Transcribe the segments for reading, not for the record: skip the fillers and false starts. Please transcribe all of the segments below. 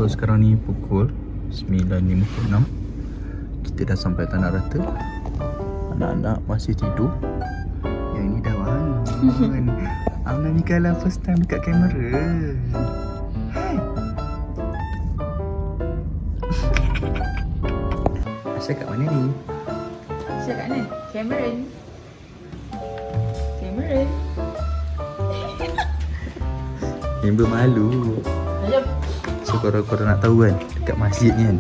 So sekarang ni pukul 9.56. Kita dah sampai Tanah Rata. Anak-anak masih tidur. Yang ni dah bangun. Amna Mikaela first time dekat kamera. Hai. Aisyah kat mana ni? Aisyah kat mana? Cameron. Cameron. Member malu. Jom. So korang nak tahu kan, dekat masjid ni kan,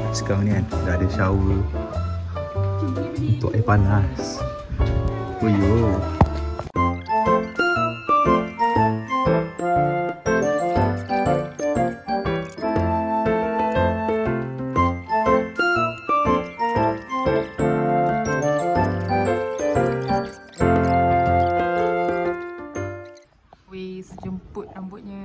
sekarang ni kan dah ada shower untuk air panas. Oh yo. Weh, sejemput rambutnya.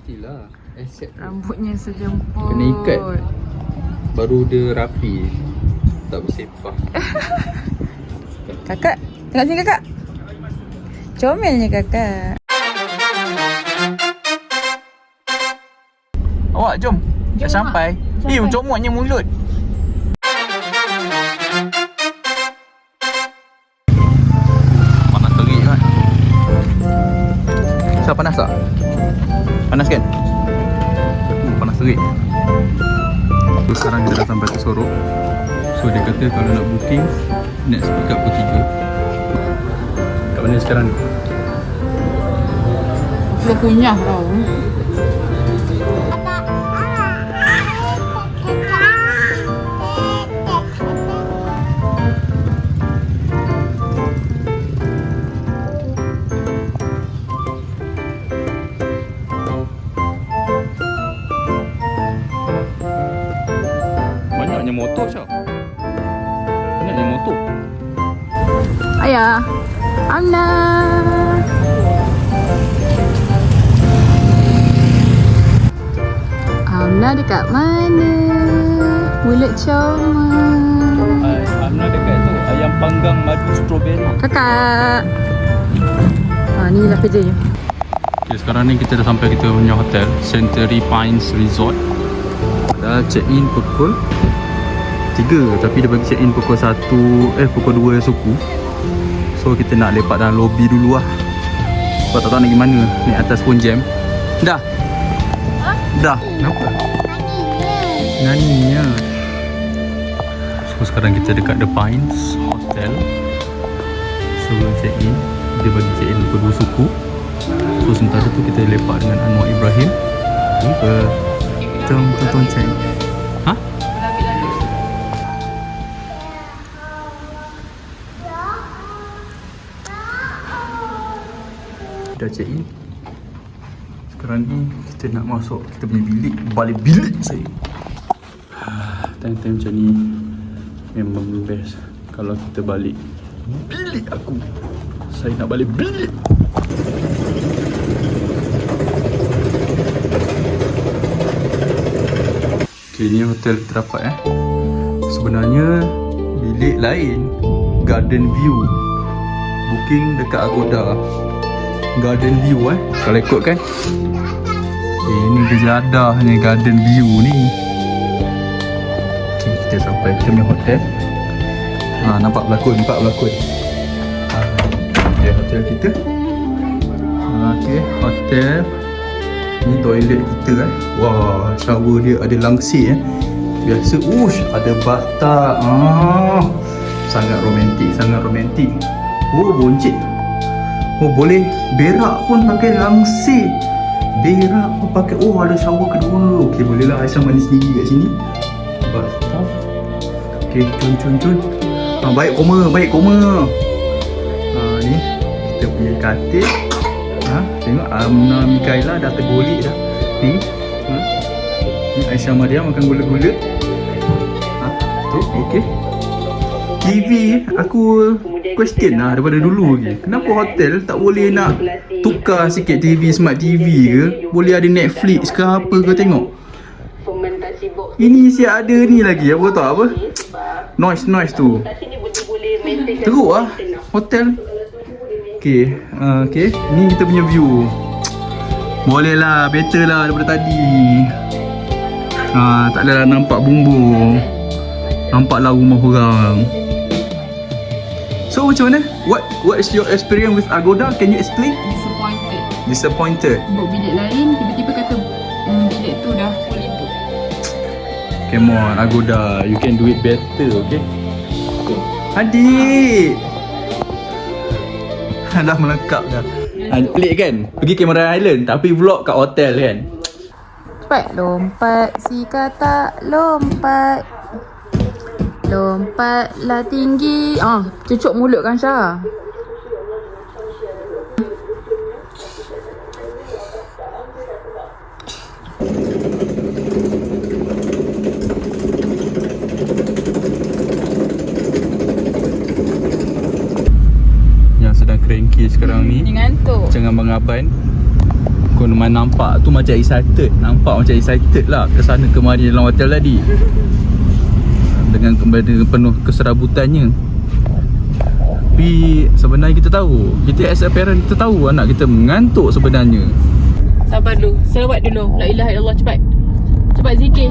Mestilah, accept Rambutnya sejemput. kena ikat. Baru dia rapi. Tak bersepah. Kakak, tengok sini kakak. Comelnya kakak. Awak jom. Dah Jom, sampai. Mak. Eh, Sampai. comotnya mulut. Panas terik kan? Siapa panas tak? Panas kan? Panas terik. So sekarang kita dah sampai ke Sorok. So dia kata kalau nak booking, next pick up pukul 3. Kat mana sekarang ni? Dia kunyah tau. Banyaknya motor Syah. Banyaknya motor. Ayah, Amna. Amna dekat mana? Mulut comel. Amna dekat tu ayam panggang madu strawberry. Kakak. Inilah kerjanya. Okay, sekarang ni kita dah sampai kita punya hotel, Century Pines Resort. Dah check in pukul 3, tapi dia bagi check in pukul 2 suku. So kita nak lepak dalam lobby dulu lah. Sebab tak tahu nak pergi mana. Naik atas pun jam. Dah. Dah. Kenapa? Naninya. So sekarang kita dekat The Pines Hotel. Sebelum check in, dia bagi check in pukul 2 suku. So sementara tu kita lepak dengan Anwar Ibrahim. Jom tonton check. Ha? Dah check in. Sekarang ni kita nak masuk kita punya bilik. Balik bilik saya. Time-time macam ni memang best. Kalau kita balik bilik aku, saya nak balik bilik. Okay, ni hotel kita dapat Sebenarnya bilik lain, garden view. Booking dekat Agoda, garden view kalau ikutkan. Ini kejadahnya garden view ni. Okay, kita sampai kita punya hotel. Nampak pelakon. Okay, hotel kita. Okay, hotel. Ni toilet kita Wah, shower dia ada langsir Biasa, ada bathtub. Sangat romantik. Oh, boncit. Oh, boleh berak pun pakai langsir. Berak pun pakai. Oh, ada shower kedua. Okay, bolehlah Aisyah mandi sendiri kat sini. Bathtub. Okay, cun. Baik koma. Ni kita punya katil. Tengok Amna Mikaela dah tergolik dah. Ni Aisyah Maria makan gula-gula. Tu okey. TV aku question daripada dulu lagi. Kenapa hotel tak boleh nak tukar sikit TV, smart TV ke? Boleh ada Netflix ke apa ke tengok. Ini siap ada ni lagi apa tahu apa? Noise tu. Teruk hotel. Okay, okay. Ni kita punya view. Boleh lah, better lah daripada tadi. Tak adalah nampak bumbu. Nampaklah rumah orang. So macam mana? What is your experience with Agoda? Can you explain? Disappointed. Book bilik lain, tiba-tiba kata bilik tu dah fully book. Come on Agoda, you can do it better, okay? Adik! Dah melengkap dah. Pelik kan? Pergi Cameron Island tapi vlog kat hotel kan? Cepat lompat si kata lompat. Lompatlah tinggi. Cucuk mulut kan Syah. Yang sedang cranky sekarang ni Dia ngantuk. Jangan Bangaban. Kau memang nampak tu macam excited. Nampak macam excited lah ke sana kemari dalam hotel tadi. Dengan penuh keserabutannya. Tapi sebenarnya kita tahu, kita as a parent kita tahu anak kita mengantuk sebenarnya. Sabar dulu. Selawat dulu. La ilaha illallah, cepat. Cepat zikir.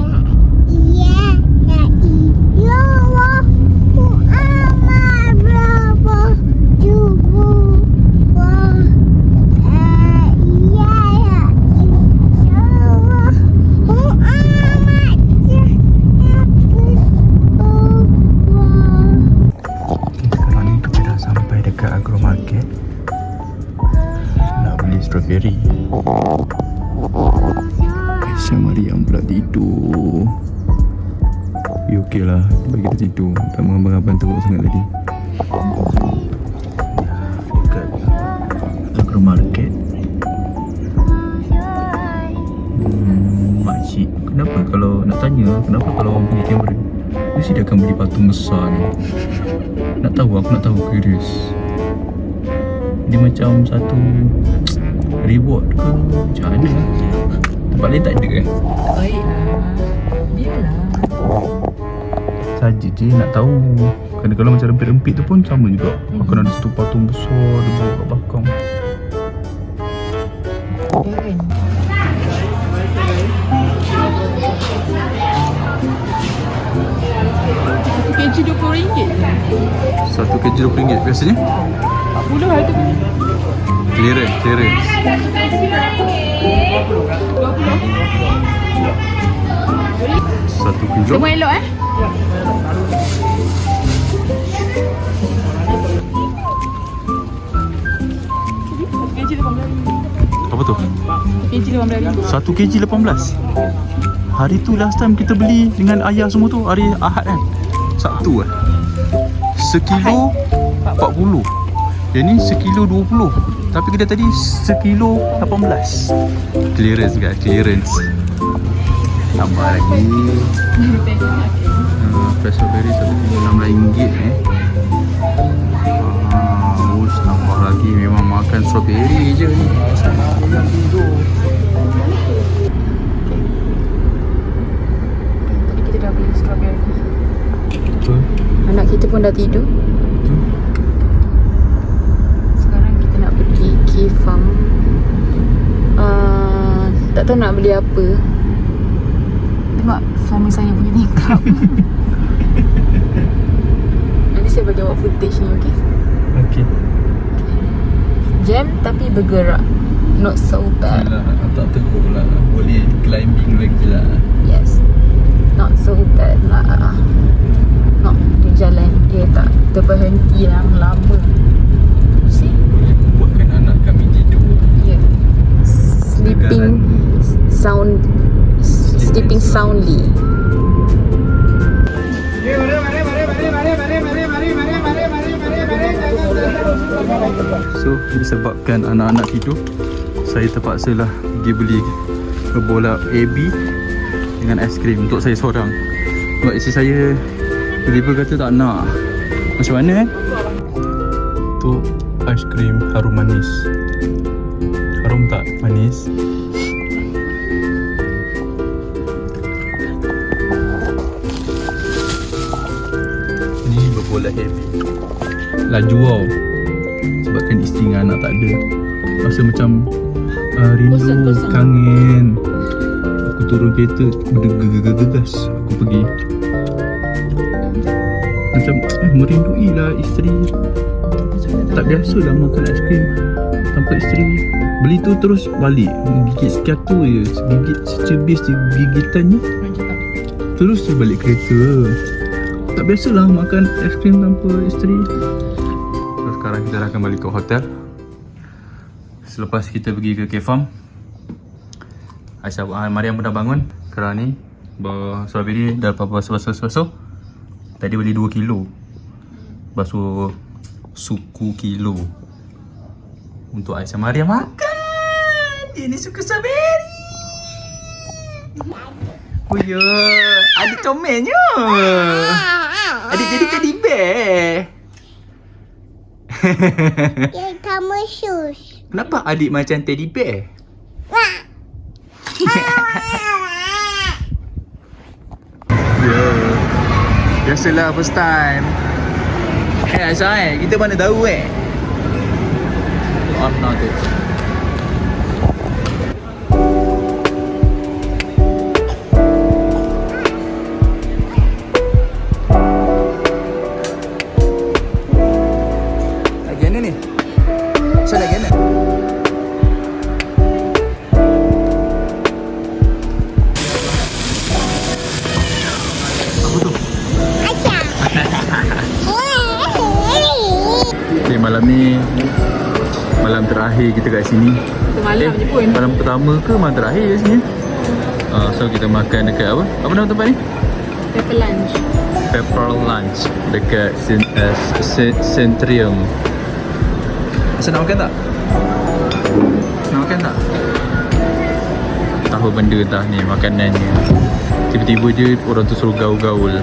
Strawberry. Aisyah Mariam pula tidur. Ya okey lah, bagi kita tidur. Tak mengabang-abang teruk sangat tadi. Dekat Agro Market. Makcik, kenapa kalau nak tanya, kenapa kalau orang punya kamera mesti dia akan beli patung besar ni? Nak tahu, aku nak tahu, curious. Dia macam satu reward ke macam mana? Tempat lain tak ada kan? Tak baik lah. Biarlah. Saja je nak tahu. Kerana kalau macam rempit-rempit tu pun sama juga. Akan ada satu patung besar dia bawa kat belakang. Satu kg RM20. Satu kg RM20 biasanya? 40 harga ni. Clearance. 20. 1 kilo. Semua elok Apa tu? RM18. 1 kg 18. Hari tu last time kita beli dengan ayah semua tu hari Ahad kan? Sabtu kan? Sekilo 40. Yang ni sekilo 20. Tapi kita tadi sekilo 18. Clearance guys, clearance. Tambah lagi. Fresh strawberry RM1.6 tambah lagi. Memang makan strawberry je ni. Nak tidur. Tadi kita dah beli strawberry. Betul. Anak kita pun dah tidur. Betul. Sekarang kita nak pergi Key Farm. Tak tahu nak beli apa. Tengok suami saya punya tingkap. Nanti saya bagi awak footage ni, okey? Okey. Jam tapi bergerak. Not so bad. Yalah, tak teruk lah. Boleh climbing lagi lah. Yes. Not so bad lah. Not dia jalan. Dia tak terberhenti lama. See? Boleh membuatkan anak kami tidur. Yeah. Sleeping soundly. So disebabkan anak-anak tidur, saya terpaksalah pergi beli bola AB dengan aiskrim untuk saya seorang. Sebab isteri saya tiba-tiba kata tak nak. Macam mana tu aiskrim harum manis. Harum tak manis? Ni berbola heavy. Laju wow. sebabkan isteri dengan anak tak ada. Rasa macam rindu, Bosan. kangen. Aku turun kereta, bergegas aku pergi. Macam merindui lah isteri. Tak biasa lah makan aiskrim tanpa isteri. Beli tu terus balik, gigit sekiatu je, gigit secebis je gigitannya, terus je balik kereta. Tak biasalah makan aiskrim tanpa isteri. So, sekarang kita dah akan balik ke hotel. Selepas kita pergi ke K-Farm, Aisyah, Mariam pun dah bangun. Kerana ni sebab ni dah basuh. Tadi beli 2 kilo basuh suku kilo untuk Aisyah. Mariam makan. Dia ni suka strawberry. Oh ya, adik comelnya. Adik jadi teddy bear. Kamu sus. Kenapa adik macam teddy bear? Ya, biasalah first time. Aisyah kita mana tahu Arna tu. Lagi ni? Saya lagi ni. Okay, malam ni malam terakhir kita kat sini. Malam je pun. Malam pertama ke malam terakhir kat sini? So kita makan dekat apa? Apa nama tempat ni? Pepper lunch. Pepper Lunch dekat Centrium. Asal nak makan tak? Nak makan tak? Tahu benda dah ni makanannya. Tiba-tiba je orang tu suruh gaul-gaul.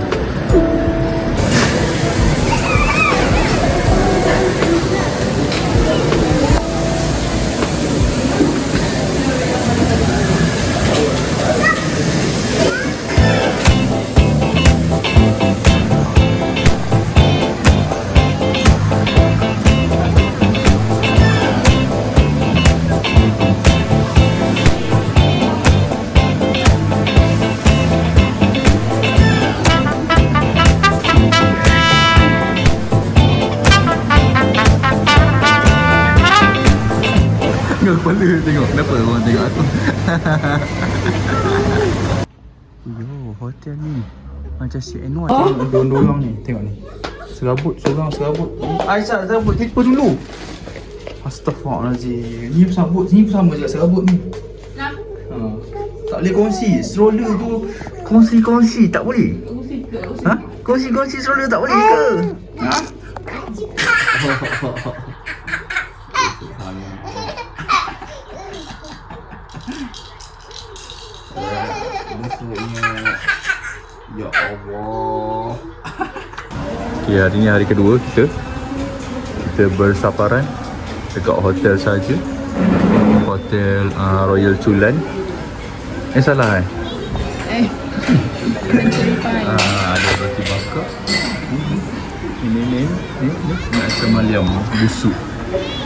Kepala tengok. Kenapa orang tengok aku? Yo, hotel ni macam CNY. Tengok dorong-dorong ni. Tengok ni. Serabut, seorang serabut. Aisyah serabut. Tipu dulu. Astaghfirullahaladzim. Ni serabut. Ni pun sama juga serabut ni. Tak boleh kongsi. Stroller tu kongsi-kongsi. Tak boleh. Ha? Kongsi-kongsi stroller tak boleh ke? Ha? Ya Allah. Okay, hari ni hari kedua kita bersafaran dekat hotel saja. Hotel Royal Chulan. Salah ada roti bakar. Ini Aisyah Mariam busuk.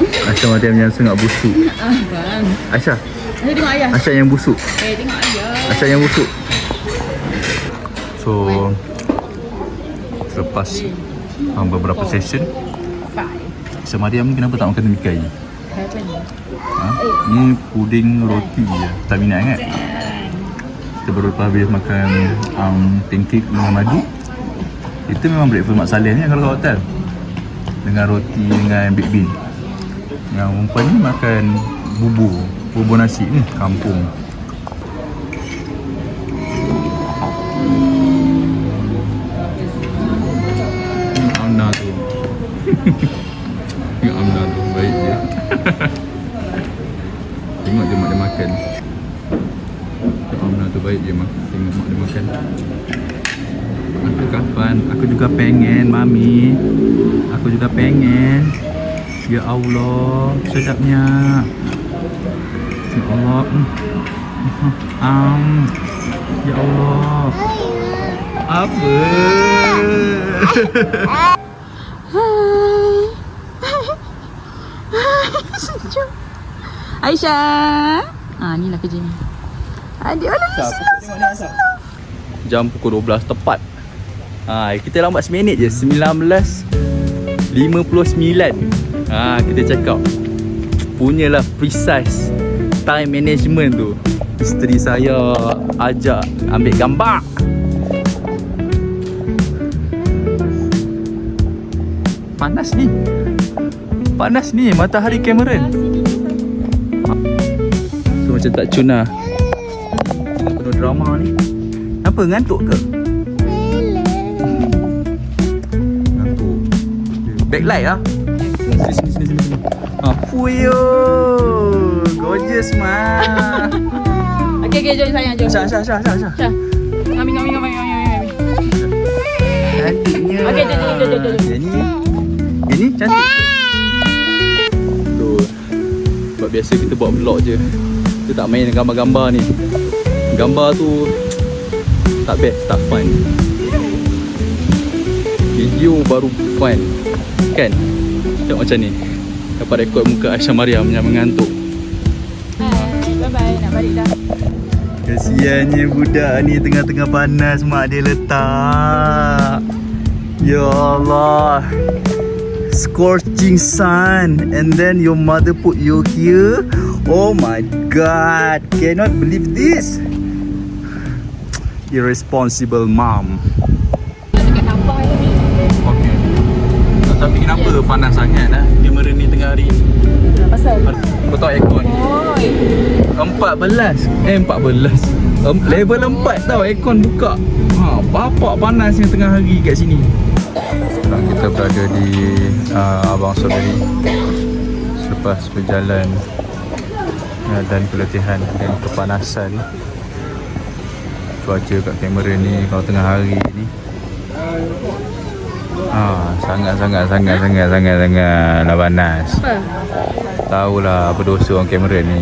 Aisyah Mariam yang sangat busuk. Kan. Aisyah. Tengok ayah. Aisyah yang busuk. Tengok ayah. Aisyah yang busuk. So selepas beberapa session, Aisyah Mariam ni kenapa tak makan temikai? Ni puding roti je. Tak minat kan? Kita baru lepas habis makan pancake dengan madu. Itu memang breakfast Mak Saleh ni kalau kat hotel. Dengan roti dengan baked bean. Yang perempuan ni makan bubur nasi ni kampung. Amna tu. Amna tu baik dia. Tengok dia mak dia makan. Amna tu baik dia tengok mak dia makan. Aku kapan? Aku juga pengen, Mami. Aku juga pengen. Ya Allah, sedapnya. Ya Allah. Ya Allah. Apa? lucu. Aisyah. Inilah kerja ni. Adik ala Jam pukul 12 tepat. Kita lambat seminit je. 19:59. Kita check out. Punyalah precise time management tu. Isteri saya ajak ambil gambar. Panas ni matahari Cameron. So macam tak cun lah. Penuh drama ni. Apa, ngantuk ke? Ngantuk. Backlight lah. Sini. Fuyo. Gorgeous mah. Okay, jom sayang, jom. Syah. Ambil. Cantiknya. Okay, jom. Yang ni cantik. Betul. Sebab biasa kita buat vlog je. Kita tak main gambar-gambar ni. Gambar tu tak best, tak fun. Video baru fun. Kan? Tengok macam ni. Dapat rekod muka Aisyah Mariam yang mengantuk. Bye-bye, nak balik dah. Kesiannya budak ni tengah-tengah panas mak dia letak. Ya Allah. Scorching sun and then your mother put you here. Oh my god. Cannot believe this. Irresponsible mom. Dekat sampah ni. Okay. Tapi kenapa panas sangat kamera ni tengah hari? Pasal? Kau tahu aircon? Oi. 14. Level 4 tau aircon buka. Bapak panasnya tengah hari kat sini. Sekarang kita berada di Abang Strawberry. Selepas berjalan dan keletihan dan kepanasan. Cuaca kat kamera ni kalau tengah hari ni sangat lah panas. Apa? Tahulah berdosa orang kamera ni.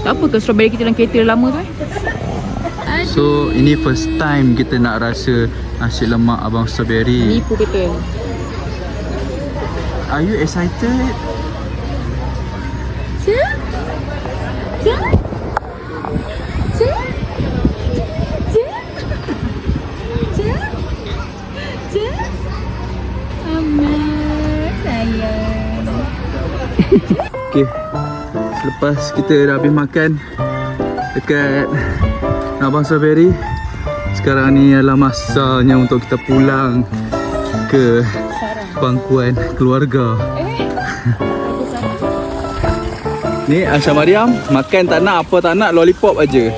Tak apa ke strawberry kita dalam kereta lama tu So ini first time kita nak rasa nasi lemak Abang Strawberry. Nipu betul. Are you excited? Okay, selepas kita dah habis makan dekat Abang Strawberry, sekarang ni adalah masanya untuk kita pulang ke pangkuan keluarga. Ni Aisyah Mariam makan tak nak apa tak nak, lollipop aja.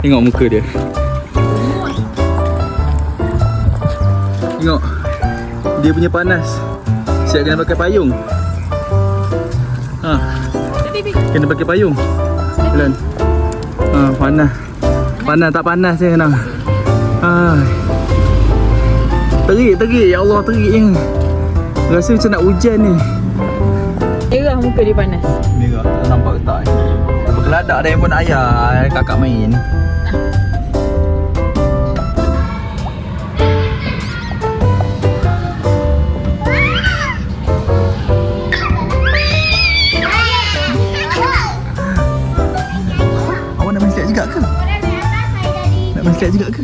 Tengok muka dia. Tengok dia punya panas. Siap kena pakai payung. Kena pakai payung. Jalan. Panas. Panas tak panas je kena. Terik. Ya Allah, teriknya. Rasa macam nak hujan ni. Merah muka dia panas. Merah, tak nampak ke tak? Berkeladak ada handphone ayah, kakak main. Awak nak main siap juga ke? Nak main siap juga ke?